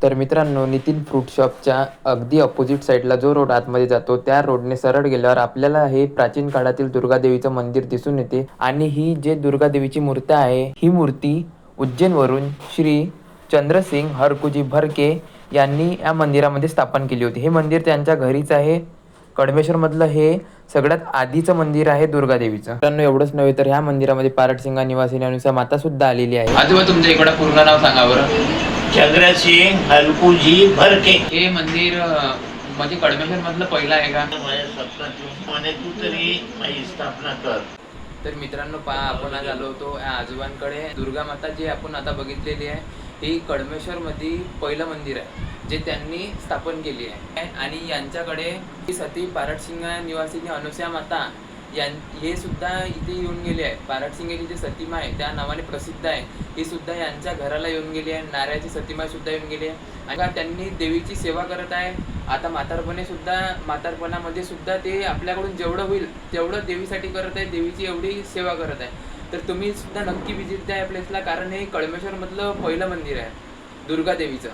तर मित्रांनो, नितीन फ्रूट शॉपच्या अगदी अपोजिट साईडला जो रोड आतमध्ये जातो त्या रोडने सरळ गेल्यावर आपल्याला हे प्राचीन काळातील दुर्गादेवीचं मंदिर दिसून येते. आणि ही जे दुर्गादेवीची मूर्ती आहे, ही मूर्ती उज्जैनवरून श्री चंद्रसिंग हरकुजी भरके यांनी या मंदिरामध्ये स्थापन केली होती. हे मंदिर त्यांच्या घरीच आहे. कडमेश्वरमधलं हे सगळ्यात आधीचं मंदिर आहे दुर्गादेवीचं. मित्रांनो, एवढंच नव्हे तर ह्या मंदिरामध्ये पारडसिंगा निवासिनी अनुसा माता सुद्धा आलेली आहे. आजोबा, तुमच्या इकडं पूर्ण नाव सांगा बरं. चंद्रसिंग हलकुजी भरके. हे मंदिर म्हणजे कडमेश्वर मधलं पहिलं आहे का? माझ्या स्वप्नात म्हणे तू तरी माझी स्थापना कर. तर मित्रांनो, पहा, आपण आज आलो होतो या आजोबांकडे. दुर्गा माता जी आपण आता बघितलेली आहे ही कडमेश्वर मध्ये पहिलं मंदिर आहे जे त्यांनी स्थापन केली आहे. आणि यांच्याकडे सती पारडसिंगा निवासिनी अनुसया माता हे सुद्धा इथे येऊन गेले आहे. पारडसिंगाची जी सतीमा आहे त्या नावाने प्रसिद्ध आहे, ही सुद्धा यांच्या घराला येऊन गेली आहे. नाऱ्याची सतीमा सुद्धा येऊन गेली आहे आणि त्यांनी देवीची सेवा करत आहे. आता म्हातारपणामध्ये सुद्धा ते आपल्याकडून जेवढं होईल तेवढं देवीसाठी करत आहे, देवीची एवढी सेवा करत आहे. तर तुम्ही सुद्धा नक्की विजिट द्या या प्लेसला, कारण हे कळमेश्वर मधलं पहिलं मंदिर आहे दुर्गा देवीचं.